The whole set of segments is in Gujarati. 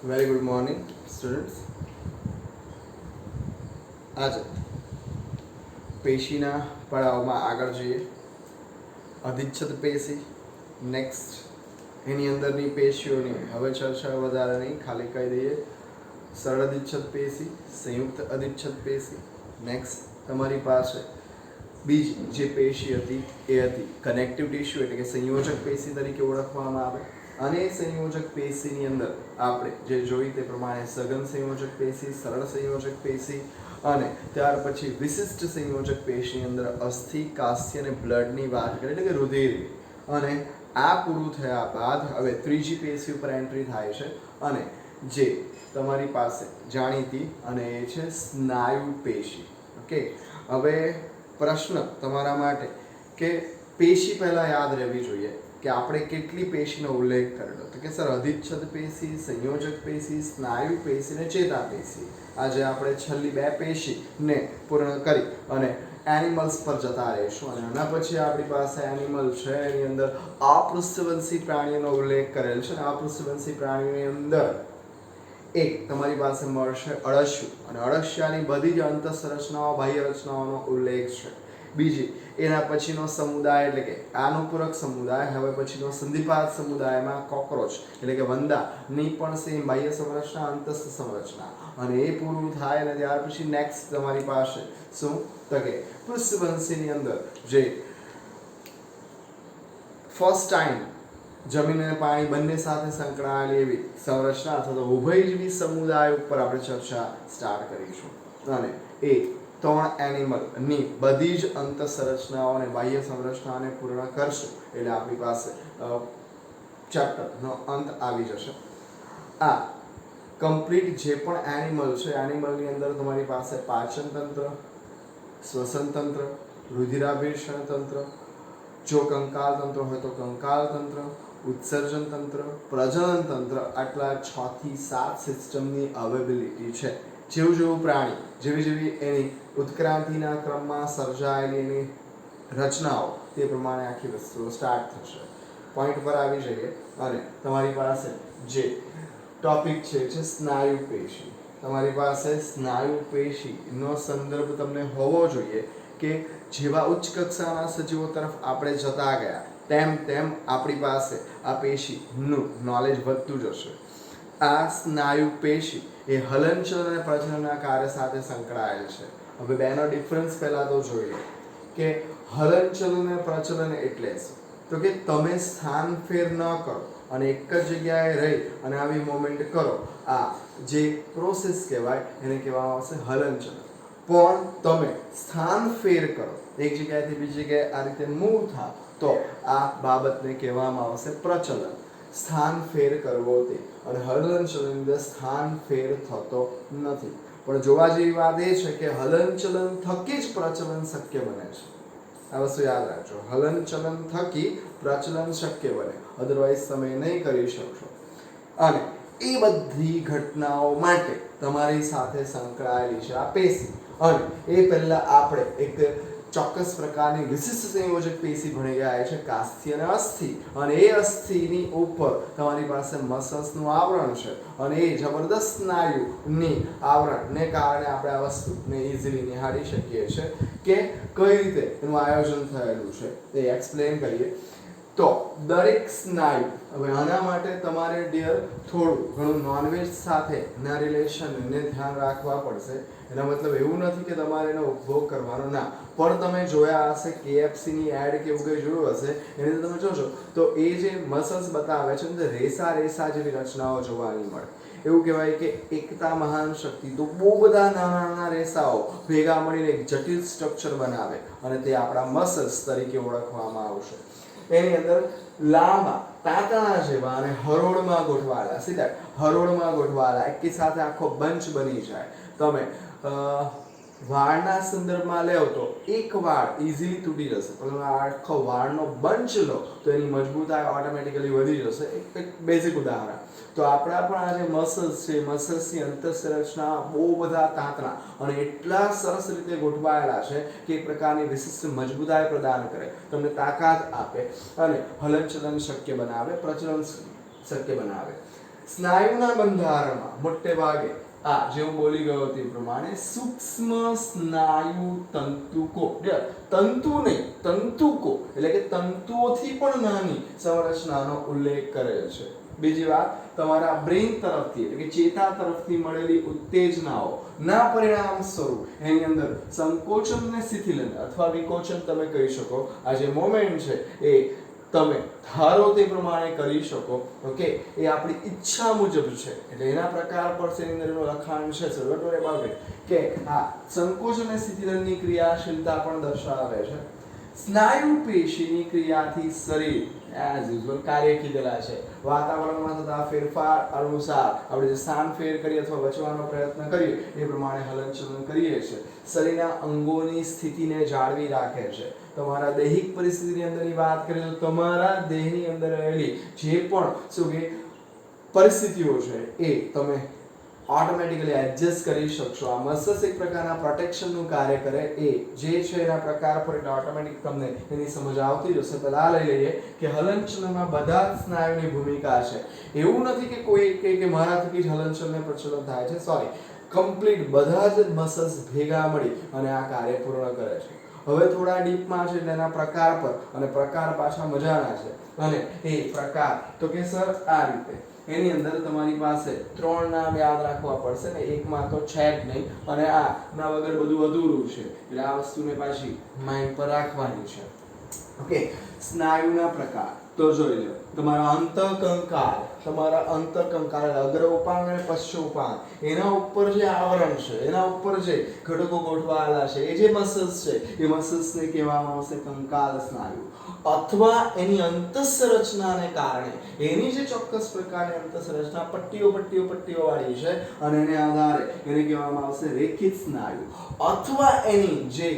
Very good morning, students. આજે પેશીના પડાવમાં આગળ જઈએ. અધિચ્છદ પેશી નેક્સ્ટ એની અંદરની પેશીઓની હવે ચર્ચા વધારે નહીં, ખાલી કહી દઈએ. સરળ અધિચ્છદ પેશી, સંયુક્ત અધિચ્છદ પેશી. નેક્સ્ટ તમારી પાસે બીજી જે પેશી હતી એ હતી કનેક્ટિવ ટિશ્યુ એટલે કે સંયોજક પેશી તરીકે ઓળખવામાં આવે. અને સંયોજક પેશીની અંદર આપણે જે જોઈ તે પ્રમાણે સઘન સંયોજક પેશી, સરળ સંયોજક પેશી અને ત્યાર પછી વિશિષ્ટ સંયોજક પેશીની અંદર અસ્થિ, કાસ્ય અને બ્લડની વાત કરીએ એટલે કે રુધિરની. અને આ પૂરું થયા બાદ હવે ત્રીજી પેશી ઉપર એન્ટ્રી થાય છે અને જે તમારી પાસે જાણીતી અને એ છે સ્નાયુ પેશી. ઓકે, હવે પ્રશ્ન તમારા માટે કે પેશી પહેલાં યાદ રહેવી જોઈએ કે આપણે કેટલી પેશીનો ઉલ્લેખ કરેલો, તો કે સર અધિચ્છદ પેશી, સંયોજક પેશી, સ્નાયુ પેશી અને ચેતા પેશી. આજે આપણે છેલ્લી બે પેશીને પૂર્ણ કરી અને એનિમલ્સ પર જતા રહીશું. અને એના પછી આપણી પાસે એનિમલ છે એની અંદર અપૃષ્ઠવંશી પ્રાણીઓનો ઉલ્લેખ કરેલ છે. અને અપૃષ્ઠવંશી પ્રાણીઓની અંદર એક તમારી પાસે મળશે અળસિયું, અને અળસિયાની બધી જ અંતઃસંરચનાઓ, બાહ્ય રચનાઓનો ઉલ્લેખ છે. બીજી એના પછીનો સમુદાય એટલે કે અનુપૂરક સમુદાય, હવે પછીનો સંધિપાદ સમુદાયમાં કોક્રોચ એટલે કે વંદાની પણ સેમ બાહ્ય સંરચના, અંતસ્થ સંરચના. અને એ પૂરું થાય અને ત્યાર પછી નેક્સ્ટ તમારી પાસે શું તો કે પૃષ્ઠવંશીની અંદર જે ફર્સ્ટ ટાઈમ જમીન અને પાણી બંને સાથે સંકળાયેલી એવી સંરચના અથવા તો ઉભયજીવી સમુદાય ઉપર આપણે ચર્ચા સ્ટાર્ટ કરીશું. અને એ ત્રણ એનિમલની બધી જ અંતઃસંરચનાઓ અને બાહ્ય સંરચનાઓને પૂર્ણ કરશું એટલે આપણી પાસે ચેપ્ટરનો અંત આવી જશે. આ કમ્પ્લીટ જે પણ એનિમલ છે, એનિમલની અંદર તમારી પાસે પાચન તંત્ર, શ્વસન તંત્ર, રુધિરાભિસરણ તંત્ર, જો કંકાલ તંત્ર હોય તો કંકાલ તંત્ર, ઉત્સર્જન તંત્ર, પ્રજનન તંત્ર, આટલા 6 થી 7 સિસ્ટમની અવેબિલિટી છે. જેવું જેવું પ્રાણી, જેવી જેવી એની ઉત્ક્રાંતિના ક્રમમાં સર્જાયેલી એની રચનાઓ, તે પ્રમાણે આખી વસ્તુઓ સ્ટાર્ટ થશે. પોઈન્ટ પર આવી જઈએ અને તમારી પાસે જે ટોપિક છે સ્નાયુ પેશી. તમારી પાસે સ્નાયુ પેશીનો સંદર્ભ તમને હોવો જોઈએ કે જેવા ઉચ્ચ કક્ષાના સજીવો તરફ આપણે જતા ગયા તેમ તેમ આપણી પાસે આ પેશીનું નોલેજ વધતું જશે. આ સ્નાયુ પેશી એ હલનચલન અને પ્રજનનના કાર્ય સાથે સંકળાયેલ છે. હવે બેનો ડિફરન્સ પહેલાં તો જોઈએ કે હલનચલન અને પ્રચલન એટલે શું, તો કે તમે સ્થાન ફેર ન કરો અને એક જ જગ્યાએ રહી અને આવી મોમેન્ટ કરો, આ જે પ્રોસેસ કહેવાય એને કહેવામાં આવશે હલનચલન. પણ તમે સ્થાન ફેર કરો, એક જગ્યાએથી બીજી જગ્યાએ આ રીતે મૂવ થાવ, તો આ બાબતને કહેવામાં આવશે પ્રચલન. સ્થાન ફેર કરવો તે, અને હલનચલનની અંદર સ્થાન ફેર થતો નથી. પણ જોવા જેવી વાત એ છે કે હલનચલન થકી જ પ્રચલન શક્ય બને છે. આ વસ્તુ યાદ રાખજો, હલનચલન થકી પ્રચલન શક્ય બને, અધરવાઇઝ તમે નહીં કરી શકશો. અને એ બધી ઘટનાઓ માટે તમારી સાથે સંકળાયેલી છે આ પેશી. અને એ પહેલા આપણે એક ચોક્કસ પ્રકારની વિશિષ્ટ સંયોજક પેશી ભણી ગયા છે, કાસ્થિ અને અસ્થિ. અને એ અસ્થિની ઉપર તમારી પાસે મસલ્સનું આવરણ છે અને એ જબરદસ્ત સ્નાયુની આવરણને કારણે આપણે આ વસ્તુને ઇઝીલી નિહાળી શકીએ છીએ કે કઈ રીતે એનું આયોજન થયેલું છે તે એક્સપ્લેન કરીએ. તો દરેક સ્નાયુ, હવે આના માટે તમારે ડિયર થોડું ઘણું નોનવેજ સાથેના રિલેશનને ધ્યાન રાખવા પડશે. એનો મતલબ એવું નથી કે તમારે એનો ઉપભોગ કરવાનો ના, પણ તમે જોયા હશે KFCની એડ કે એવું કંઈ જોયું હશે, એને તમે જોશો તો એ જે મસલ્સ બતાવે છે ને રેસા રેસા જેવી રચનાઓ જોવાની મળે. એવું કહેવાય કે એકતા મહાન શક્તિ. તો બહુ બધા નાના નાના રેસાઓ ભેગા મળીને એક જટિલ સ્ટ્રક્ચર બનાવે અને તે આપણા મસલ્સ તરીકે ઓળખવામાં આવશે. એની અંદર લાંબા તાંતણા જેવા અને હરોળમાં ગોઠવાયેલા, સીધા હરોળમાં ગોઠવાયેલા એકી સાથે આખો બંચ બની જાય. તમે વાળના સંદર્ભમાં લેવો તો એક વાળ ઇઝીલી તૂટી જશે, પણ આખો વાળનો બંચ લો તો એની મજબૂતાઈ ઓટોમેટિકલી વધી જશે. એક બેઝિક ઉદાહરણ. તો આપણા પણ આ જે મસલ્સ છે, મસલ્સની અંતઃસંરચના બહુ બધા તાંતણા અને એટલા સરસ રીતે ગોઠવાયેલા છે કે એક પ્રકારની વિશિષ્ટ મજબૂતાઈ પ્રદાન કરે, તમને તાકાત આપે અને હલનચલન શક્ય બનાવે, પ્રચલન શક્ય બનાવે. સ્નાયુના બંધારણમાં મોટે ભાગે જે હું બોલી ગયો તે પ્રમાણે સૂક્ષ્મ સ્નાયુ તંતુકો, તંતુ નહીં તંતુકો એટલે કે તંતુઓથી પણ નાની સંરચનાનો ઉલ્લેખ કરેલ છે. બીજી વાત, તમારા બ્રેન તરફથી એટલે કે ચેતા તરફથી મળેલી ઉત્તેજનાઓ ના પરિણામ સ્વરૂપ એની અંદર સંકોચન ને શિથિલન અથવા વિકોચન તમે કહી શકો. આ જે મોમેન્ટ છે એ તમે ધારો તે પ્રમાણે કરી શકો. ઓકે, એ આપણી ઈચ્છા મુજબ છે એટલે એના પ્રકાર પર તેની અંદરનું લખાણ છે સર્વટોરે બાબત કે આ સંકોચન અને શિથિલનની ક્રિયાશીલતા પણ દર્શાવે છે. સ્નાયુ પેશીની ક્રિયાથી શરીર એઝ યુઝ્યુઅલ કાર્ય કીધેલા છે. વાતાવરણમાં થતા ફેરફાર અનુસાર આપણે જે સ્થાન ફેર કરીએ અથવા બચવાનો પ્રયત્ન કરીએ એ પ્રમાણે હલનચલન કરીએ છીએ. શરીરના અંગોની સ્થિતિને જાળવી રાખે છે. તમારા દૈહિક પરિસ્થિતિની અંદરની વાત કરીએ તો તમારા દેહની અંદર રહેલી જે પણ શું કે પરિસ્થિતિઓ છે એ તમે ઓટોમેટિકલી એડજસ્ટ કરી શકશો. આ મસલ્સ એક પ્રકારના પ્રોટેક્શનનું કાર્ય કરે એ જે છે એના પ્રકાર પર ઓટોમેટિક તમને એની સમજ આવતી જશે. પહેલા લઈ લઈએ કે હલનચલનમાં બધા જ સ્નાયુની ભૂમિકા છે. એવું નથી કે કોઈ કે મારા થકી જ હલનચલન પ્રચલન થાય છે. સોરી, કમ્પ્લીટ બધા જ મસલ્સ ભેગા મળી અને આ કાર્ય પૂર્ણ કરે છે. હવે થોડા ડીપમાં છે એટલે એના પ્રકાર પર, અને પ્રકાર પાછા મજાના છે. અને એ પ્રકાર તો કે સર આ રીતે એની અંદર તમારી પાસે 3 નામ યાદ રાખવા પડશે ને, એકમાં તો છે જ નહીં અને આ ના વગર બધું અધૂરું છે એટલે આ વસ્તુને પાછી માઇન્ડ પર રાખવાની છે. ઓકે, સ્નાયુના પ્રકાર તો જોઈ લો. તમારા અંતઃકંકાલ અગ્ર ઉપાંગ અને પશ્ચ ઉપાંગ એના ઉપર જે આવરણ છે એના ઉપર જે ઘટકો ગોઠવાયેલા છે એ જે મસલ્સ છે એ મસલ્સને કહેવામાં આવશે કંકાલ સ્નાયુ. અથવા એની અંતઃસંરચનાને કારણે એની જે ચોક્કસ પ્રકારની અંતઃસંરચના પટ્ટીઓ વાળી છે અને એને આધારે એને કહેવામાં આવશે રેખિત સ્નાયુ. અથવા એની જે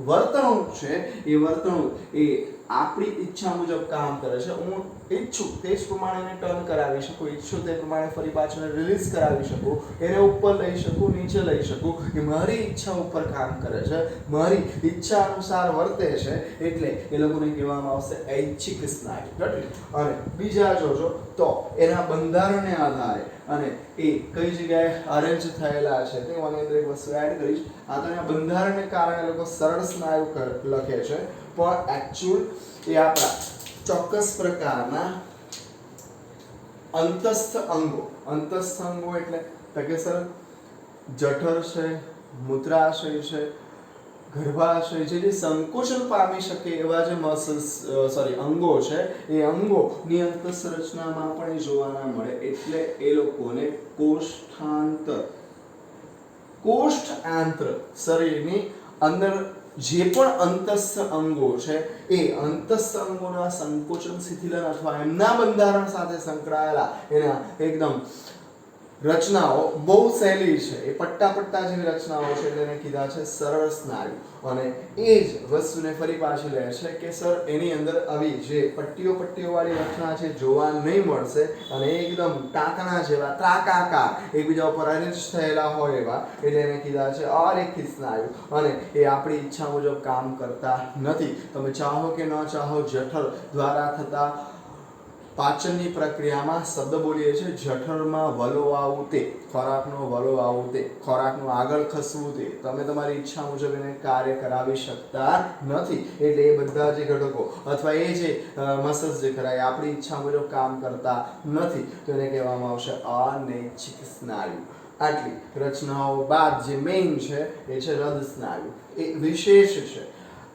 વર્તણૂક છે એ વર્તણૂક એ આપણી ઈચ્છા મુજબ કામ કરે છે. હું ઈચ્છું તે જ પ્રમાણે એને ટર્ન કરાવી શકું, ઈચ્છું તે પ્રમાણે ફરી પાછળ રિલીઝ કરાવી શકું, એને ઉપર લઈ શકું, નીચે લઈ શકું. એ મારી ઈચ્છા ઉપર કામ કરે છે, મારી ઈચ્છા અનુસાર વર્તે છે એટલે એ લોકોને કહેવામાં આવશે ઐચ્છિક સ્નાયુ. અને બીજા જોજો તો એના બંધારણને આધારે અને એ કઈ જગ્યાએ અરેન્જ થયેલા છે તે હું આની અંદર એક વસ્તુ એડ કરીશ. આ તો એના બંધારણને કારણે લોકો સરળ સ્નાયુ લખે છે પણ એકચ્યુઅલ એ આપણા ચોક્કસ પ્રકારના અંતસ્થ અંગો એટલે કે સર જઠર છે, મૂત્રાશય છે, ગર્ભાશય છે, જે સંકોચન પામી શકે એવા જે અંગો છે એ અંગોની અંતઃસંરચનામાં પણ એ જોવાના મળે એટલે એ લોકોને કોષ્ઠાંત્ર શરીરની અંદર જે પણ અંતસ્થ અંગો છે એ અંતસ્થ અંગોના સંકોચન શિથિલન અથવા એમના બંધારણ સાથે સંકળાયેલા એના એકદમ રચનાઓ બહુ સહેલી છે. એ પટ્ટા જેવી રચનાઓ છે એટલે એને કીધા છે સરળ સ્નાયુ. અને એ જ વસ્તુને ફરી પાછી લે છે કે સર એની અંદર આવી જે પટ્ટીઓ વાળી રચના છે જોવા નહીં મળશે અને એકદમ ટાંકણા જેવા ત્રાકાકાર એકબીજા ઉપર અરેન્જ થયેલા હોય એવા એટલે એને કીધા છે અરેખિત સ્નાયુ. અને એ આપણી ઈચ્છા મુજબ કામ કરતા નથી. તમે ચાહો કે ન ચાહો જઠર દ્વારા થતા પાચનની પ્રક્રિયામાં શબ્દ બોલીએ છીએ જઠરમાં વલો આવવું તે, ખોરાકનો વલો આવવું તે, ખોરાકનું આગળ ખસવું તે, તમે તમારી ઈચ્છા મુજબ એને કાર્ય કરાવી શકતા નથી. એટલે એ બધા જે ઘટકો અથવા એ જે મસલ્સ જે ખરા એ આપણી ઈચ્છા મુજબ કામ કરતા નથી તો એને કહેવામાં આવશે અનૈચ્છિક સ્નાયુ. આટલી રચનાઓ બાદ જે મેઇન છે એ છે હૃદ સ્નાયુ. એ વિશેષ છે.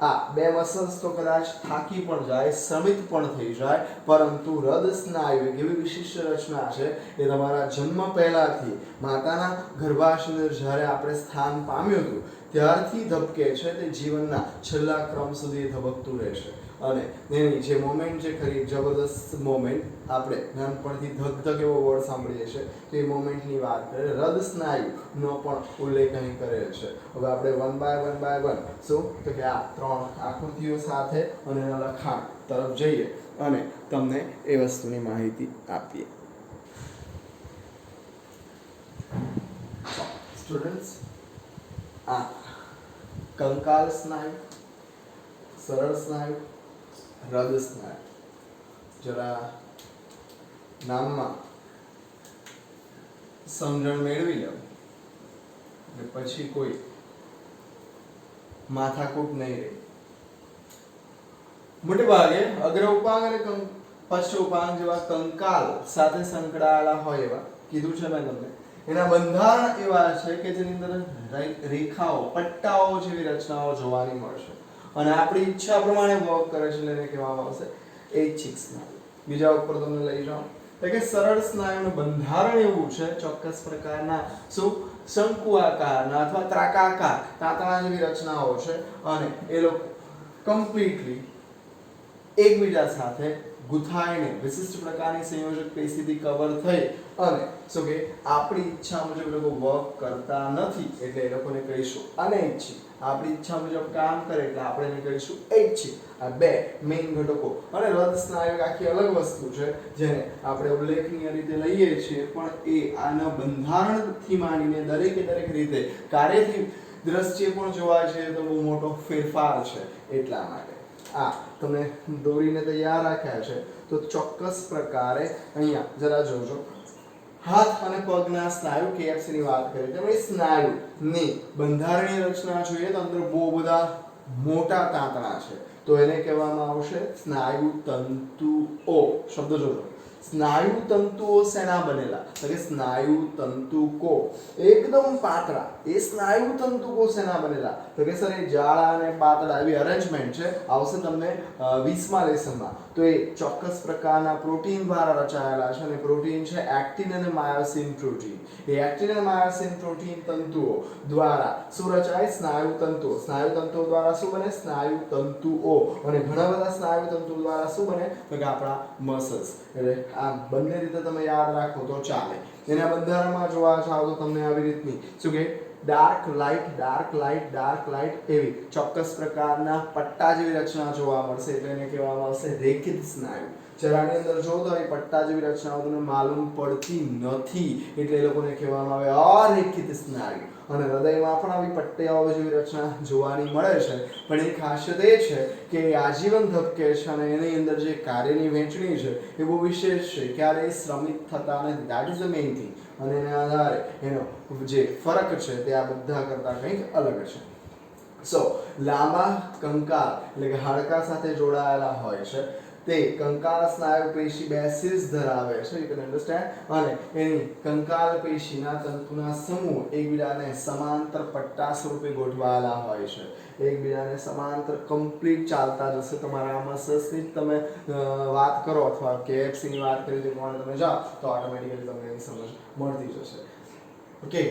આ બે મસલ્સ તો કદાચ થાકી પણ જાય, શ્રમિત પણ થઈ જાય, પરંતુ હૃદ સ્નાયુ એક એવી વિશિષ્ટ રચના છે એ તમારા જન્મ પહેલાથી માતાના ગર્ભાશયની જ્યારે આપણે સ્થાન પામ્યું હતું ત્યારથી ધબકે છે તે જીવનના છેલ્લા ક્રમ સુધી ધબકતું રહેશે. અને એની જે મોમેન્ટ છે ખરી જબરદસ્ત મોમેન્ટ, આપણે નાનપણથી ધક એવો વર્ડ સાંભળીએ છીએ તો એ મોમેન્ટની વાત કરે હૃદ સ્નાયુનો પણ ઉલ્લેખ અહીં કરેલ છે. હવે આપણે વન બાય વન શું તો કે આ 3 આકૃતિઓ સાથે અને એના લખાણ તરફ જઈએ અને તમને એ વસ્તુની માહિતી આપીએ. સ્ટુડન્ટ્સ, આ કંકાલ સ્નાયુ, સરળ સ્નાયુ, હૃદ સ્નાયુ જરા નામમાં સમજણ મેળવી લો અને પછી કોઈ માથાકૂટ નહીં રહે. મોટે ભાગે અગ્ર ઉપાંગ અને પશ્ચ ઉપાંગ જેવા કંકાલ સાથે સંકળાયેલા હોય એવા કીધું છે મેં તમને. એના બંધારણ એવા છે કે જેની અંદર રેખાઓ પટ્ટાઓ જેવી રચનાઓ જોવાની મળશે અને આપણી ઈચ્છા પ્રમાણે વર્ક કરે છે. એને કહેવામાં આવશે ઐચ્છિક સ્નાયુ. બીજા ઉપર તમને લઈ જાઓ કે સરળ સ્નાયુનું બંધારણ એવું છે, ચોક્કસ પ્રકારના શંકુ આકારના અથવા ત્રાકાકાર તાતણા જેવી રચનાઓ છે અને એ લોકો કમ્પ્લીટલી એકબીજા સાથે ગુથાઈને વિશિષ્ટ પ્રકારની સંયોજક પેશીથી કવર થઈ અને શું કે આપણી ઈચ્છા મુજબ લોકો વર્ક કરતા નથી એટલે એ લોકોને કહીશું અનૈચ્છિક. આપણી ઈચ્છા મુજબ કામ કરે એટલે આપણે એને કહીશું ઐચ્છિક. આ બે મેઇન ઘટકો. અને હૃદ સ્નાયુ આખી અલગ વસ્તુ છે જેને આપણે ઉલ્લેખનીય રીતે લઈએ છીએ પણ એ આના બંધારણથી માંડીને દરેકે દરેક રીતે કાર્યથી દ્રષ્ટિએ પણ જોવા જઈએ તો બહુ મોટો ફેરફાર છે. એટલા માટે આ તમને દોરીને તૈયાર રાખ્યા છે તો ચોક્કસ પ્રકારે અહીંયા જરા જોજો. હાથ અને પગના સ્નાયુ KFC ની વાત કરીએ તો એ સ્નાયુની બંધારણીય રચના જોઈએ તો અંદર બહુ બધા મોટા તાંતણા છે તો એને કહેવામાં આવશે સ્નાયુ તંતુઓ. શબ્દ જોજો, સ્નાયુ તંતુઓ શેના બનેલા તો કે સ્નાયુ તંતુકો એકદમ પાતળા. એ સ્નાયુ તંતુકો શેના બનેલા તો કે સર એ જાડા અને પાતળા એવી અરેન્જમેન્ટ છે, આવશે તમને 20મા લેસનમાં. તો એ ચોક્કસ પ્રકારના પ્રોટીન દ્વારા રચાયેલા છે અને પ્રોટીન છે એક્ટિન અને માયોસિન પ્રોટીન. એ એક્ટિન અને માયોસિન પ્રોટીન તંતુઓ દ્વારા શું રચાય? સ્નાયુ તંતુઓ. સ્નાયુ તંતુઓ દ્વારા શું બને? સ્નાયુ તંતુઓ. અને ઘણા બધા સ્નાયુ તંતુઓ દ્વારા શું બને તો કે આપણા મસલ્સ. એટલે આ બંને રીતે તમે યાદ રાખો તો ચાલે. એના બંધારણમાં જોવા જાવ તો તમને આવી રીતની શું કે dark light dark light dark light એવી ચોક્કસ પ્રકારના પટ્ટા જેવી રચના જોવા મળશે એટલે એને કહેવામાં આવશે રેખિત સ્નાયુ. ચરાની અંદર જો તો એ પટ્ટા જેવી રચનાઓ તમને માલુમ પડતી નથી એટલે એ લોકોને કહેવામાં આવે અરેખિત સ્નાયુ. અને હૃદયમાં પણ આવી પટ્ટીઓ જેવી રચના જોવાની મળે છે પણ એની ખાસિયત એ છે કે આજીવન ધબકે છે અને એની અંદર જે કાર્યની વહેંચણી છે એ બહુ વિશેષ છે, ક્યારેય શ્રમિત થતા નથી. That is the main thing. અને એના આધારે એનો જે ફરક છે તે આ બધા કરતાં કંઈક અલગ છે. લાંબા કંકાલ એટલે કે હાડકા સાથે જોડાયેલા હોય છે તે કંકાલ સ્નાયુ પેશી બેસિસ ધરાવે છે. You can understand. અને એની કંકાલ પેશીના તંતુના સમૂહ એકબીજાને સમાંતર પટ્ટા સ્વરૂપે ગોઠવાયેલા હોય છે. એકબીજાને સમાંતર કમ્પ્લીટ ચાલતા જશે. તમારા મસલ્સની જ તમે વાત કરો અથવા KFC ની વાત કરી તે પ્રમાણે તમે જાઓ તો ઓટોમેટિકલી તમને એની સમજ મળતી જશે. ઓકે,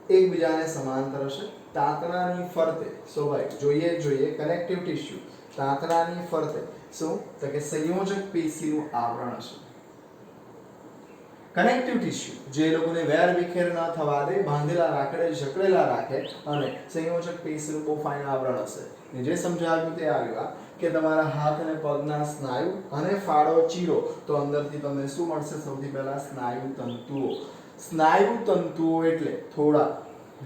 એકબીજાને સમાંતર હશે. તાંતણાની ફરતે ભાઈ જોઈએ કનેક્ટિવ ટિશ્યુ. તાંતણાની ફરતે શું તો કે સંયોજક પેશીનું આવરણ હશે. કનેક્ટિવ ટિશ્યુ જે લોકોને વેર વિખેર ન થવા દે, બાંધેલા રાખે, જકડેલા રાખે અને સંયોજક પેશીનું બહુ ફાઇન આવરણ હશે. જે સમજાવ્યું તે આવ્યું કે તમારા હાથ અને પગના સ્નાયુ અને ફાડો ચીરો તો અંદરથી તમને શું મળશે? સૌથી પહેલા સ્નાયુ તંતુઓ. સ્નાયુ તંતુઓ એટલે થોડા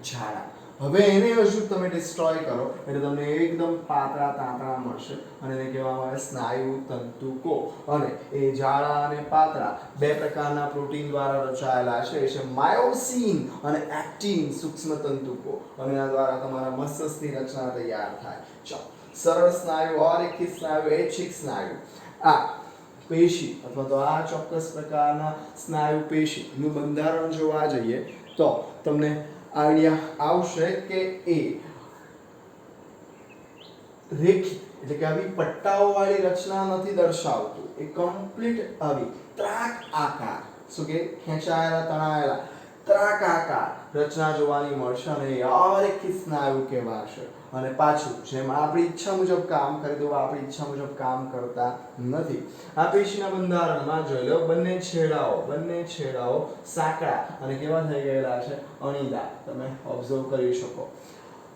જાડા. હવે એને હજુ તમે ડિસ્ટ્રોય કરો એટલે તમને એકદમ પાતળા તાંતણા મળશે અને એને કહેવામાં આવે સ્નાયુ તંતુકો. અને એ જાડા અને પાતળા બે પ્રકારના પ્રોટીન દ્વારા રચાયેલા છે. એ છે માયોસિન અને એક્ટિન સૂક્ષ્મ તંતુકો. અને એના દ્વારા તમારા મસલ્સની રચના તૈયાર થાય. ચાલો, સરળ સ્નાયુ, અરેખિત સ્નાયુ, ઐચ્છિક સ્નાયુ. આ પેશી અથવા તો આ ચોક્કસ પ્રકારના સ્નાયુ પેશીનું બંધારણ જોવા જઈએ તો તમને આઈડિયા આવશે કે એ રેખિત એટલે કે આવી પટ્ટાઓ વાળી રચના નથી દર્શાવતું. એ કમ્પ્લીટ આવી ત્રાક આકાર શું કે ખેંચાયેલા તણાયેલા ત્રાક આકાર રચના જોવાની મળશે અને એ અરેખિત સ્નાયુ કહેવાશે. અને પાછું જેમ આપણી ઈચ્છા મુજબ કામ કરે તો આપણી ઈચ્છા મુજબ કામ કરતા નથી. આ પેશીના બંધારણમાં જોઈ લો બંને છેડાઓ સાંકડા અને કેવા થઈ ગયેલા છે? અણીદાર. તમે ઓબ્ઝર્વ કરી શકો.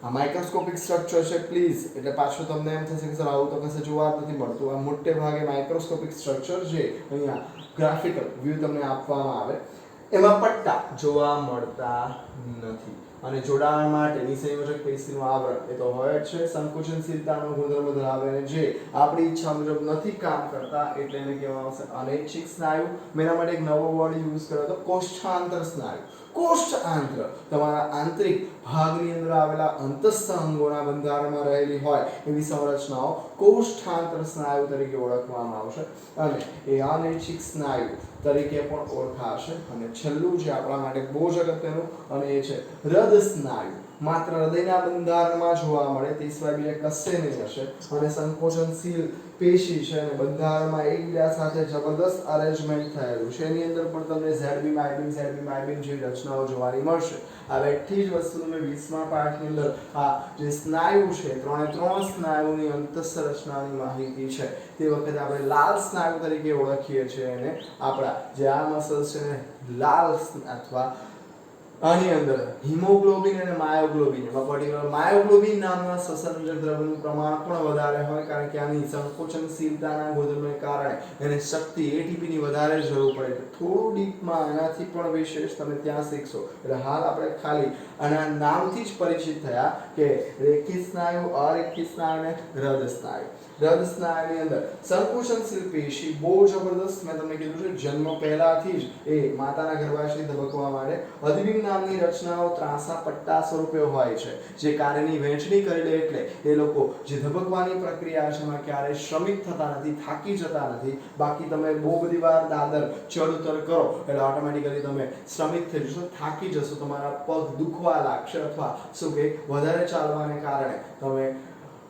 આ માઇક્રોસ્કોપિક સ્ટ્રક્ચર છે પ્લીઝ. એટલે પાછું તમને એમ થશે કે સર આવું તો કશે જોવા નથી મળતું. આ મોટે ભાગે માઇક્રોસ્કોપિક સ્ટ્રક્ચર છે. અહીંયા ગ્રાફિકલ વ્યૂ તમને આપવામાં આવે એમાં પટ્ટા જોવા મળતા નથી અને જોડાણ માટેની સંયોજક પેશીનું આવરણ એ તો હોય જ છે, સંકોચનશીલતાનો ગુણધર્મ ધરાવે અને જે આપણી ઈચ્છા મુજબ નથી કામ કરતા એટલે એને કહેવામાં આવશે અનૈચ્છિક સ્નાયુ. મેં એના માટે એક નવો વર્ડ યુઝ કર્યો હતો, કોષ્ઠાંતર સ્નાયુ. કોષ્ઠઆંત્ર તમારા આંતરિક ભાગની અંદર આવેલા અંતસ્થ અંગોના બંધારણમાં રહેલી હોય એવી સંરચનાઓ કોષ્ઠાંતર સ્નાયુ તરીકે ઓળખવામાં આવશે અને એ અનૈચ્છિક સ્નાયુ તરીકે પણ ઓળખાશે. અને છેલ્લું જે આપણા માટે બહુ જ અગત્યનું અને એ છે હૃદ સ્નાયુ. માત્ર હૃદયના બંધારણમાં જોવા મળે તે સિવાય બીજા કશે નહીં હશે અને સંકોચનશીલ પેશી છે અને બંધારણમાં એકબીજા સાથે જબરદસ્ત અરેન્જમેન્ટ થયેલું છે. એની અંદર પણ તમને ઝેડબી જેવી રચનાઓ જોવાની મળશે. આ બેઠી જ વસ્તુ તમે 20મા પાઠની અંદર આ જે સ્નાયુ છે ત્રણે ત્રણ સ્નાયુની અંતસ્થ રચનાની માહિતી છે તે વખતે આપણે લાલ સ્નાયુ તરીકે ઓળખીએ છીએ એને. આપણા જે આ મસલ્સ છે ને લાલ અથવા આની અંદર હિમોગ્લોબિન અને માયોગ્લોબિન, એમાં પર્ટિક્યુલર માયોગ્લોબિન નામના શ્વસનજક દ્રવ્યનું પ્રમાણ પણ વધારે હોય કારણ કે આની સંકોચનશીલતાના ગુણધર્મને કારણે એને શક્તિ એટીપીની વધારે જરૂર પડે. થોડું ડીપમાં આનાથી પણ વિશેષ તમે ત્યાં શીખશો. એટલે હાલ આપણે ખાલી આના નામથી જ પરિચિત થયા કે રેખિત સ્નાયુ, અરેખિત સ્નાયુ અને હૃદ સ્નાયુ. હૃદ સ્નાયુની અંદર સંકોચનશીલ પેશી બહુ જબરદસ્ત, મેં તમને કીધું છે જન્મ પહેલાથી જ એ માતાના ગર્ભાશય ધબકવા માટે અધિનિમ નામની રચનાઓ ત્રાંસા પટ્ટા સ્વરૂપે હોય છે જે કાર્યની વહેંચણી કરી લે એટલે એ લોકો જે ધબકવાની પ્રક્રિયા છે એમાં ક્યારેય શ્રમિક થતા નથી, થાકી જતા નથી. બાકી તમે બહુ બધી વાર દાદર ચડ ઉતર કરો એટલે ઓટોમેટિકલી તમે શ્રમિક થઈ જશો, થાકી જશો, તમારા પગ દુખવા લાગશે અથવા શું કે વધારે ચાલવાને કારણે તમે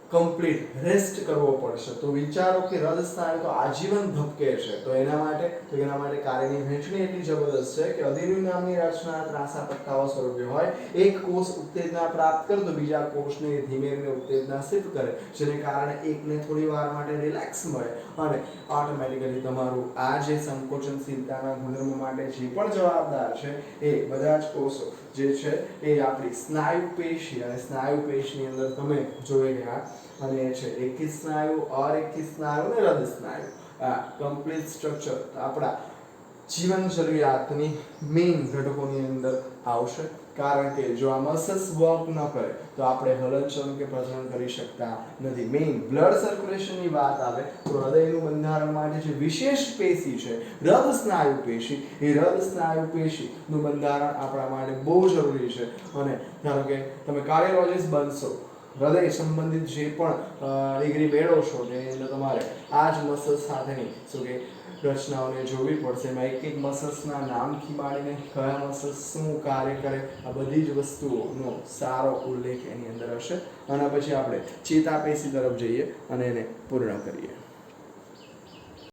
કમ્પ્લીટ રેસ્ટ કરવો પડશે. તો વિચારો કે હૃદ સ્નાયુ તો આજીવન ધબકે છે તો એના માટે કાર્યની વહેંચણી એટલી જબરદસ્ત છે કે અધિનિમ નામની રચના ત્રાંસા પટ્ટાઓ સ્વરૂપે હોય. એક કોષ ઉત્તેજના પ્રાપ્ત કરે તો બીજા કોષને ધીમે ધીમે ઉત્તેજના શિફ્ટ કરે જેને કારણે એકને થોડી વાર માટે રિલેક્સ મળે અને ઓટોમેટિકલી તમારું આ જે સંકોચનશીલતાના ગુણધર્મ માટે જે પણ જવાબદાર છે એ બધા જ કોષો જે છે એ આપણી સ્નાયુ પેશી અને સ્નાયુ પેશીની અંદર તમે જોઈ રહ્યા અને એ છે રેખિત સ્નાયુ, અરેખિત સ્નાયુ અને હૃદ સ્નાયુ. આ કમ્પ્લીટ સ્ટ્રક્ચર આપણા જીવન જરૂરિયાતની મેઇન ઘટકોની અંદર આવશે કારણ કે જો આ મસલ્સ વર્ક ન કરે તો આપણે હલનચલન કે પ્રજનન કરી શકતા નથી. મેઇન બ્લડ સર્ક્યુલેશનની વાત આવે તો હૃદયનું બંધારણ માટે જે વિશેષ પેશી છે હૃદ સ્નાયુ પેશી, એ હૃદ સ્નાયુ પેશીનું બંધારણ આપણા માટે બહુ જરૂરી છે. અને ધારો કે તમે કાર્ડિયોલોજિસ્ટ બનશો, હૃદય સંબંધિત જે પણ ડિગ્રી મેળવશો એની અંદર તમારે આ જ મસલ્સ સાથેની શું કે રચનાઓને જોવી પડશે. એમાં એક એક મસલ્સના નામથી માંડીને કયા મસલ્સ શું કાર્ય કરે આ બધી જ વસ્તુઓનો સારો ઉલ્લેખ એની અંદર હશે. અને પછી આપણે ચેતાપેશી તરફ જઈએ અને એને પૂર્ણ કરીએ.